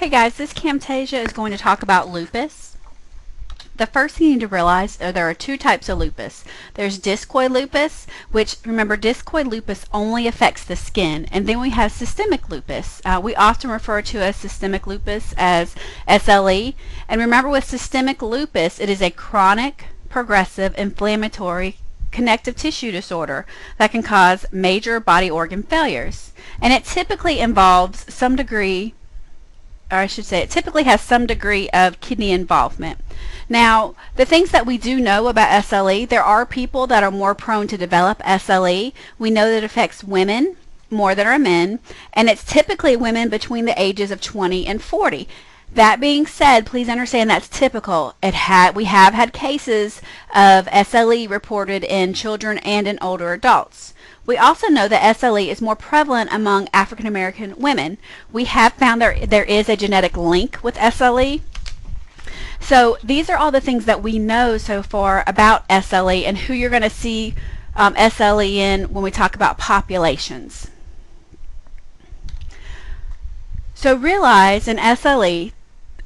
Okay guys, this Camtasia is going to talk about lupus. The first thing you need to realize are there are two types of lupus. There's discoid lupus, which remember discoid lupus only affects the skin, and then we have systemic lupus. We often refer to as systemic lupus as SLE, and remember with systemic lupus it is a chronic, progressive, inflammatory connective tissue disorder that can cause major body organ failures, and it typically involves some degree, or I should say it typically has some degree of kidney involvement. Now, the things that we do know about SLE, there are people that are more prone to develop SLE. We know that it affects women more than our men, and it's typically women between the ages of 20 and 40. That being said, please understand that's typical. We have had cases of SLE reported in children and in older adults. We also know that SLE is more prevalent among African American women. We have found there is a genetic link with SLE. So these are all the things that we know so far about SLE and who you're going to see SLE in when we talk about populations. So realize in SLE,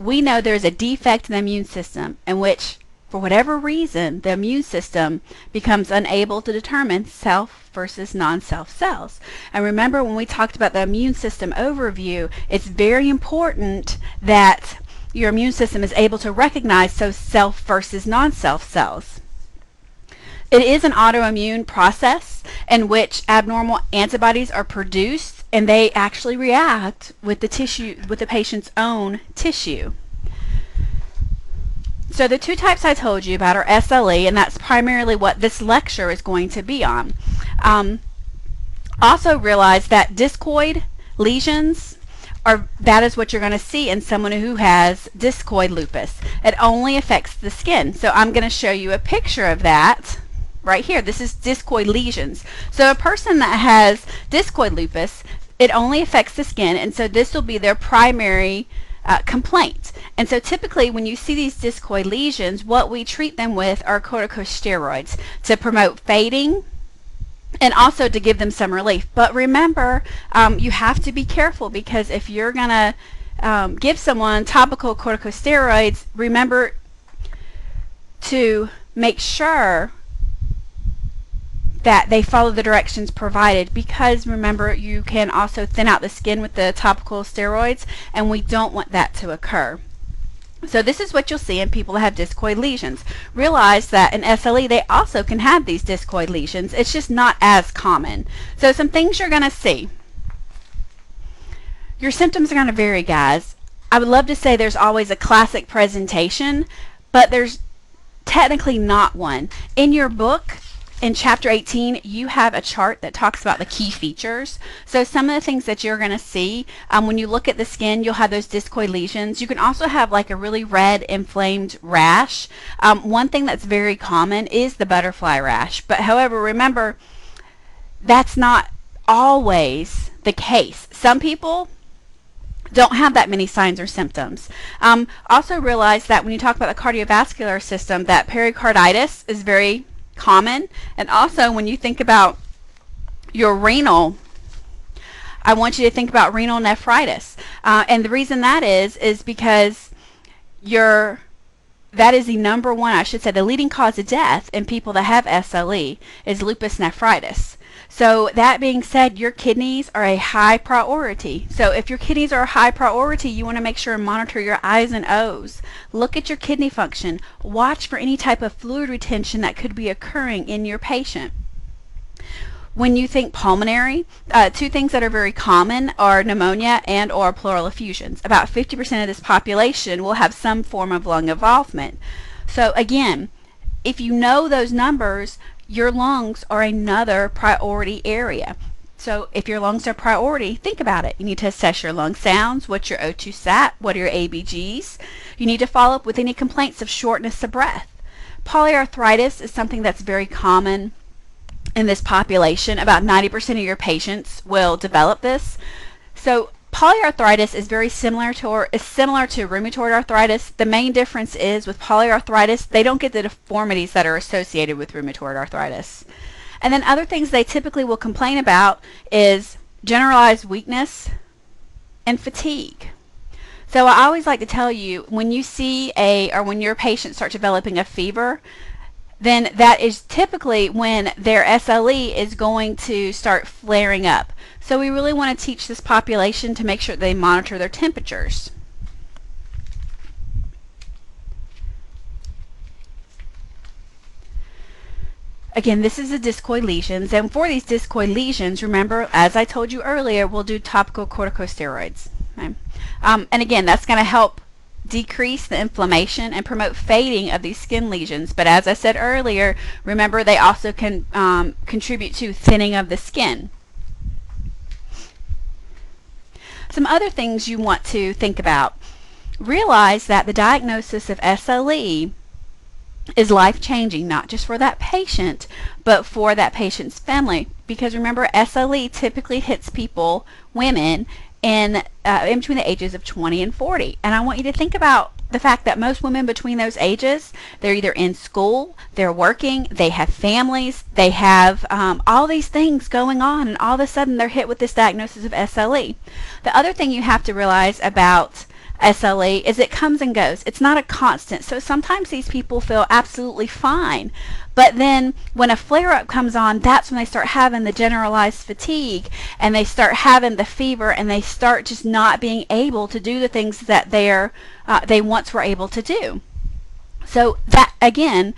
we know there's a defect in the immune system in which, for whatever reason, the immune system becomes unable to determine self versus non-self cells. And remember, when we talked about the immune system overview, it's very important that your immune system is able to recognize those self versus non-self cells. It is an autoimmune process in which abnormal antibodies are produced, and they actually react with the patient's own tissue. So the two types I told you about are SLE, and that's primarily what this lecture is going to be on. Also realize that discoid lesions that is what you're going to see in someone who has discoid lupus. It only affects the skin. So I'm going to show you a picture of that right here. This is discoid lesions. So a person that has discoid lupus, it only affects the skin, and so this will be their primary complaint. And so typically when you see these discoid lesions, what we treat them with are corticosteroids to promote fading and also to give them some relief. But remember, you have to be careful, because if you're going to give someone topical corticosteroids, remember to make sure that they follow the directions provided, because remember, you can also thin out the skin with the topical steroids, and we don't want that to occur. So this is what you'll see in people that have discoid lesions. Realize that in SLE they also can have these discoid lesions. It's just not as common. So some things you're going to see. Your symptoms are going to vary, guys. I would love to say there's always a classic presentation, but there's technically not one. In your book, in chapter 18, you have a chart that talks about the key features. So some of the things that you're going to see, when you look at the skin, you'll have those discoid lesions. You can also have like a really red inflamed rash. One thing that's very common is the butterfly rash. But however, remember, that's not always the case. Some people don't have that many signs or symptoms. Also realize that when you talk about the cardiovascular system, that pericarditis is very common. And also when you think about your renal, I want you to think about renal nephritis. And the reason that is because that is the number one, I should say, the leading cause of death in people that have SLE is lupus nephritis. So that being said, your kidneys are a high priority. So if your kidneys are a high priority, you want to make sure and monitor your I's and O's. Look at your kidney function. Watch for any type of fluid retention that could be occurring in your patient. When you think pulmonary, two things that are very common are pneumonia and or pleural effusions. About 50% of this population will have some form of lung involvement. So again, if you know those numbers, your lungs are another priority area. So if your lungs are priority, think about it. You need to assess your lung sounds. What's your O2 sat? What are your ABGs? You need to follow up with any complaints of shortness of breath. Polyarthritis is something that's very common in this population. About 90% of your patients will develop this. So polyarthritis is very similar to rheumatoid arthritis. The main difference is with polyarthritis, they don't get the deformities that are associated with rheumatoid arthritis. And then other things they typically will complain about is generalized weakness and fatigue. So I always like to tell you, when you see or when your patient starts developing a fever, then that is typically when their SLE is going to start flaring up. So we really want to teach this population to make sure they monitor their temperatures. Again, this is the discoid lesions, and for these discoid lesions, remember, as I told you earlier, we'll do topical corticosteroids. Okay? And again, that's going to help decrease the inflammation and promote fading of these skin lesions. But as I said earlier, remember, they also can contribute to thinning of the skin. Some other things you want to think about. Realize that the diagnosis of SLE is life-changing, not just for that patient, but for that patient's family. Because remember, SLE typically hits people, women, in between the ages of 20 and 40. And I want you to think about the fact that most women between those ages, they're either in school, they're working, they have families, they have all these things going on, and all of a sudden they're hit with this diagnosis of SLE. The other thing you have to realize about SLE is it comes and goes. It's not a constant. So sometimes these people feel absolutely fine. But then when a flare-up comes on, that's when they start having the generalized fatigue, and they start having the fever, and they start just not being able to do the things that they once were able to do. So that, again,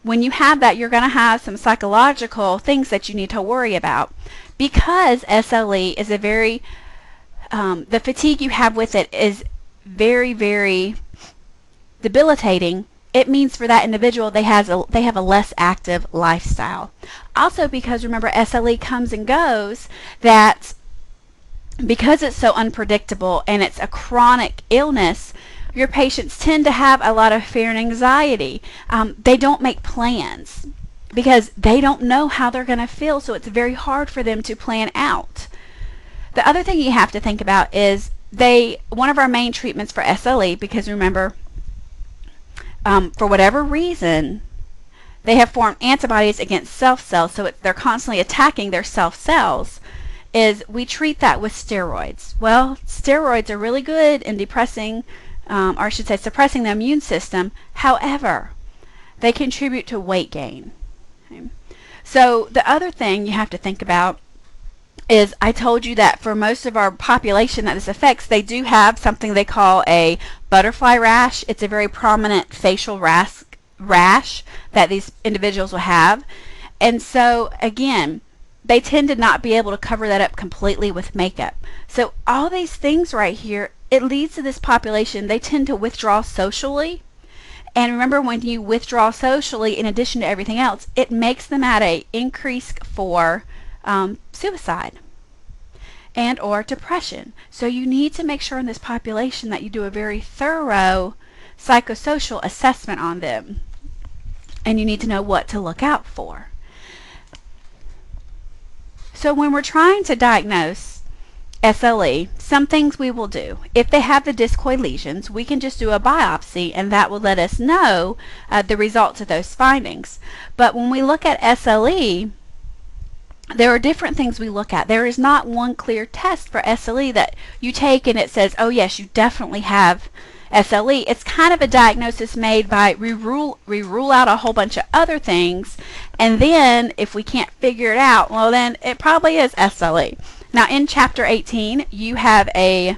when you have that, you're going to have some psychological things that you need to worry about. Because SLE is a very, the fatigue you have with it is very, very debilitating. It means for that individual they have a less active lifestyle. Also, because remember, SLE comes and goes, that because it's so unpredictable and it's a chronic illness, your patients tend to have a lot of fear and anxiety. They don't make plans because they don't know how they're going to feel, so it's very hard for them to plan out. The other thing you have to think about is one of our main treatments for SLE, because remember, for whatever reason, they have formed antibodies against self cells, so they're constantly attacking their self cells, is we treat that with steroids. Well, steroids are really good in depressing, or I should say suppressing the immune system. However, they contribute to weight gain. Okay? So the other thing you have to think about is, I told you that for most of our population that this affects, they do have something they call a butterfly rash. It's a very prominent facial rash that these individuals will have. And so, again, they tend to not be able to cover that up completely with makeup. So all these things right here, it leads to this population, they tend to withdraw socially. And remember, when you withdraw socially, in addition to everything else, it makes them at an increase for suicide and or depression. So you need to make sure in this population that you do a very thorough psychosocial assessment on them, and you need to know what to look out for. So when we're trying to diagnose SLE, some things we will do. If they have the discoid lesions, we can just do a biopsy, and that will let us know the results of those findings. But when we look at SLE, there are different things we look at. There is not one clear test for SLE that you take and it says, oh yes, you definitely have SLE. It's kind of a diagnosis made by we rule out a whole bunch of other things, and then if we can't figure it out, well then it probably is SLE. Now in Chapter 18 you have a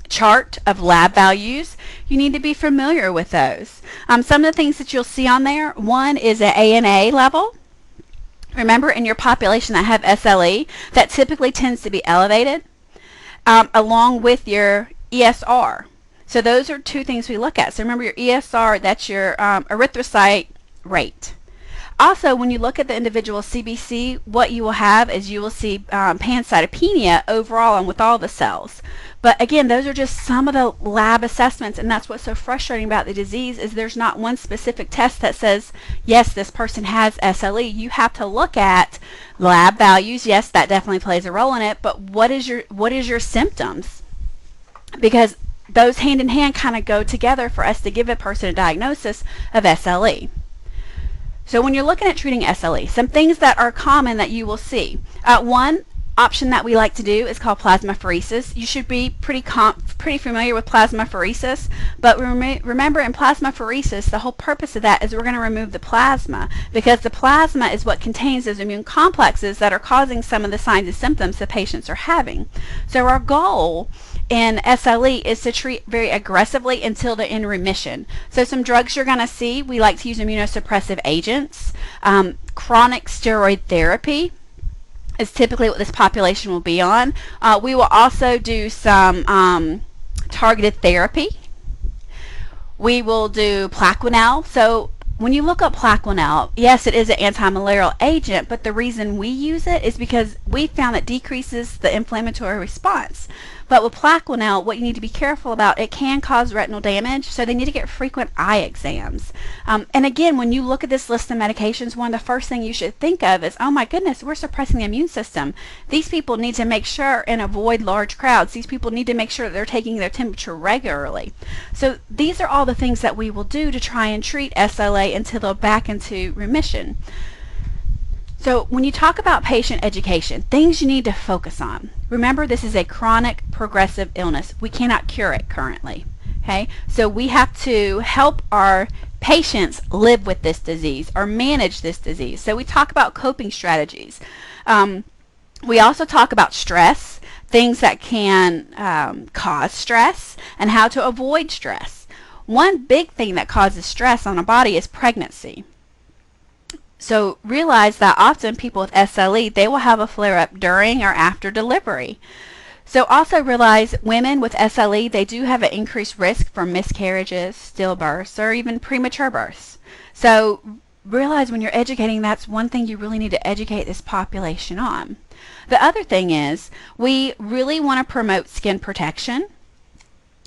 chart of lab values. You need to be familiar with those. Some of the things that you'll see on there, one is an ANA level. Remember, in your population that have SLE, that typically tends to be elevated, along with your ESR. So those are two things we look at. So remember, your ESR, that's your erythrocyte rate. Also, when you look at the individual CBC, what you will have is you will see pancytopenia overall and with all the cells. But again, those are just some of the lab assessments, and that's what's so frustrating about the disease, is there's not one specific test that says, yes, this person has SLE. You have to look at lab values. Yes, that definitely plays a role in it, but what is your symptoms? Because those hand in hand kind of go together for us to give a person a diagnosis of SLE. So when you're looking at treating SLE, some things that are common that you will see. One, option that we like to do is called plasmapheresis. You should be pretty familiar with plasmapheresis, but remember, in plasmapheresis, the whole purpose of that is we're going to remove the plasma, because the plasma is what contains those immune complexes that are causing some of the signs and symptoms the patients are having. So our goal in SLE is to treat very aggressively until they're in remission. So some drugs you're going to see, we like to use immunosuppressive agents. Chronic steroid therapy is typically what this population will be on. We will also do some targeted therapy. We will do Plaquenil. So when you look up Plaquenil, yes, it is an anti-malarial agent, but the reason we use it is because we found it decreases the inflammatory response. But with Plaquenil, what you need to be careful about, it can cause retinal damage, so they need to get frequent eye exams. And again, when you look at this list of medications, one of the first things you should think of is, oh my goodness, we're suppressing the immune system. These people need to make sure and avoid large crowds. These people need to make sure that they're taking their temperature regularly. So these are all the things that we will do to try and treat SLA until they're back into remission. So when you talk about patient education, things you need to focus on. Remember, this is a chronic progressive illness. We cannot cure it currently. Okay? So we have to help our patients live with this disease or manage this disease. So we talk about coping strategies. We also talk about stress, things that can cause stress, and how to avoid stress. One big thing that causes stress on a body is pregnancy. So realize that often people with SLE, they will have a flare-up during or after delivery. So also realize women with SLE, they do have an increased risk for miscarriages, stillbirths, or even premature births. So realize when you're educating, that's one thing you really need to educate this population on. The other thing is we really want to promote skin protection.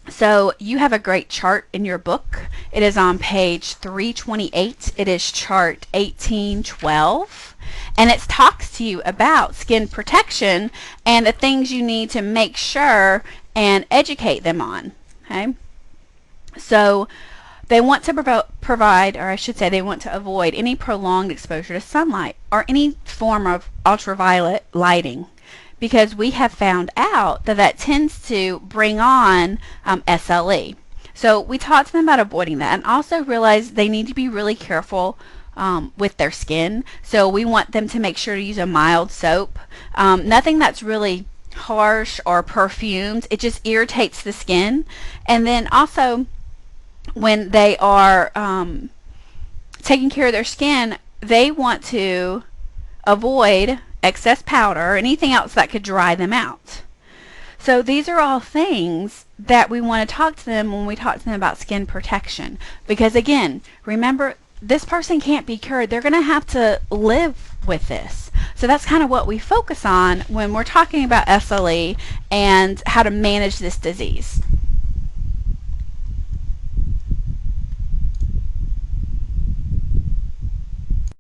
So you have a great chart in your book. It is on page 328. It is chart 1812. And it talks to you about skin protection and the things you need to make sure and educate them on. Okay? So they want to provide, or I should say they want to avoid any prolonged exposure to sunlight or any form of ultraviolet lighting, because we have found out that that tends to bring on SLE. So we talked to them about avoiding that, and also realize they need to be really careful with their skin. So we want them to make sure to use a mild soap. Nothing that's really harsh or perfumed. It just irritates the skin. And then also when they are taking care of their skin, they want to avoid excess powder or anything else that could dry them out. So these are all things that we want to talk to them when we talk to them about skin protection. Because again, remember, this person can't be cured. They're going to have to live with this. So that's kind of what we focus on when we're talking about SLE and how to manage this disease.